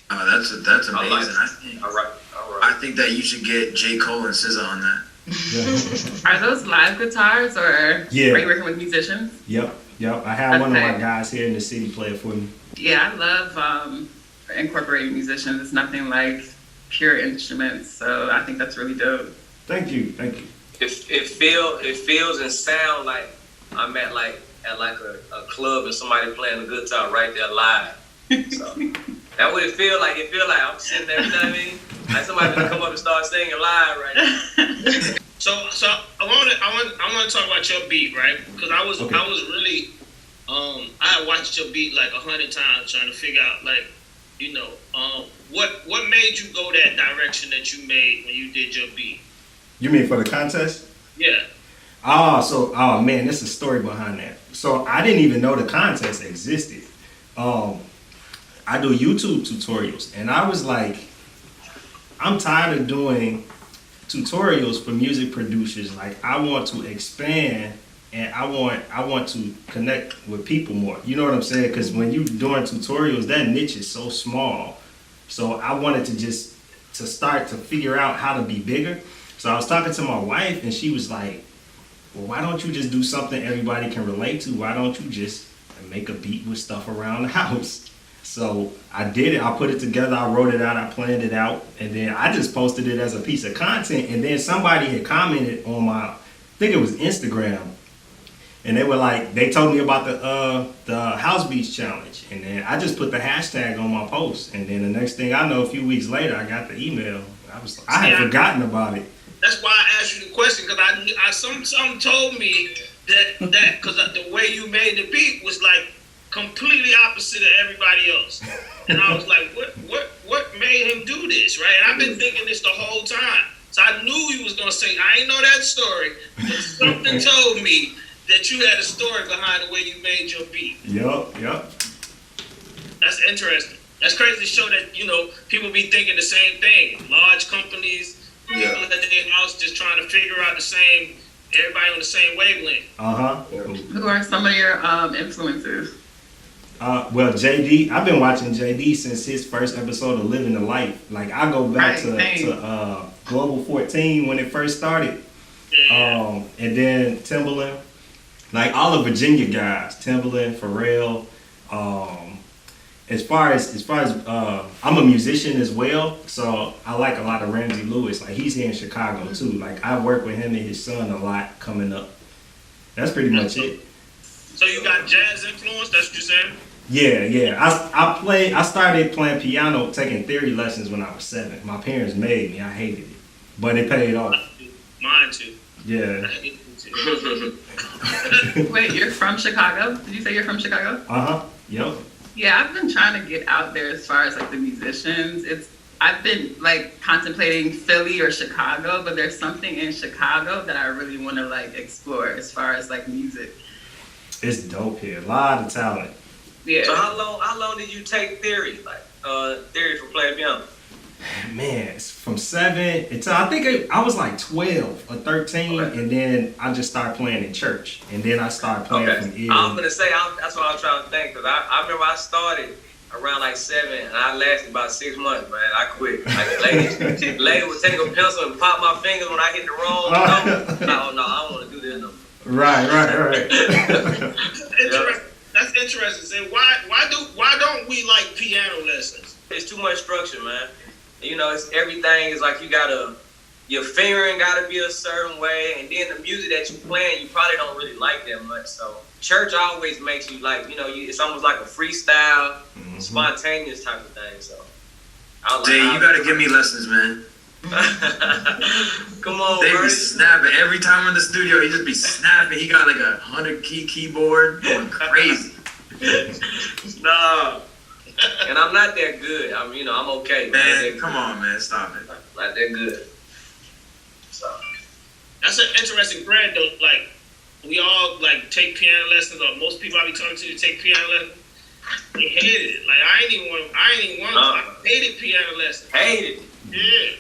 That's I like amazing. it. All right. I think that you should get J. Cole and SZA on that. Are those live guitars or Yeah. are you working with musicians? Yep. I have one of my Okay. guys here in the city play it for me. Yeah, I love incorporating musicians. It's nothing like pure instruments, so I think that's really dope. Thank you. It feels and sound like I'm at a club and somebody playing the guitar right there live. So that what it feel like. It feel like I'm sitting there, you know what I mean? Like somebody gonna come up and start singing live right now. So I want to talk about your beat, right? Because I was really I had watched your beat like 100 times trying to figure out like, you know, what made you go that direction that you made when you did your beat? You mean for the contest? Yeah. Oh man, there's a story behind that. So I didn't even know the contest existed. I do YouTube tutorials, and I was like, I'm tired of doing tutorials for music producers. Like, I want to expand, and I want to connect with people more. You know what I'm saying? Because when you're doing tutorials, that niche is so small. So I wanted to start to figure out how to be bigger. So I was talking to my wife, and she was like, well, why don't you just do something everybody can relate to? Why don't you just make a beat with stuff around the house? So I did it. I put it together. I wrote it out. I planned it out. And then I just posted it as a piece of content. And then somebody had commented on I think it was Instagram. And they were like, they told me about the House Beats Challenge. And then I just put the hashtag on my post. And then the next thing I know, a few weeks later, I got the email. I had forgotten about it. That's why I asked you the question, because I something told me that because the way you made the beat was like completely opposite of everybody else, and I was like, what made him do this, right? And I've been thinking this the whole time, so I knew he was gonna say I ain't know that story, but something told me that you had a story behind the way you made your beat. Yep. That's interesting. That's crazy to show that, you know, people be thinking the same thing. Large companies. People at their house just trying to figure out everybody on the same wavelength. Who are some of your influencers? Well, JD, I've been watching JD since his first episode of Living the Life. Like, I go back to Global 14 when it first started. And then Timbaland. Like, all the Virginia guys, Timbaland, Pharrell. As far as I'm a musician as well, so I like a lot of Ramsey Lewis. Like, he's here in Chicago too. Like, I work with him and his son a lot coming up. That's pretty much it. So you got jazz influence? That's what you're saying? Yeah. I started playing piano, taking theory lessons when I was 7. My parents made me. I hated it, but it paid off. Mine too. Yeah. Wait, you're from Chicago? Did you say you're from Chicago? Yep. Yeah, I've been trying to get out there as far as like the musicians. I've been like contemplating Philly or Chicago, but there's something in Chicago that I really want to like explore as far as like music. It's dope here. A lot of talent. Yeah. So how long did you take theory? Theory for playing piano? Man, it's from 7 until I think I was like 12 or 13, and then I just started playing in church, and then I started playing from ear. I'm gonna say that's what I was trying to think, because I remember I started around like 7, and I lasted about 6 months, man. I quit. Like, the lady would take a pencil and pop my fingers when I hit the wrong note. Oh no, I don't want to do this no more. Right. That's interesting. Say why don't we like piano lessons? It's too much structure, man. You know, it's everything is like your fingering gotta be a certain way, and then the music that you playing, you probably don't really like that much. So church always makes you like, you know, it's almost like a freestyle, spontaneous type of thing. So Jay, you gotta give me lessons, man. Come on, They bro. be snapping every time in the studio. He just be snapping. He got like a 100-key keyboard going crazy. No. And I'm not that good. I'm okay. Man, come on, man. Stop it. Not that good. So That's an interesting brand though. Like, we all like take piano lessons, or most people I be talking to take piano lessons. They hated it. Like, I ain't even want. I hated piano lessons. hated it. Yeah.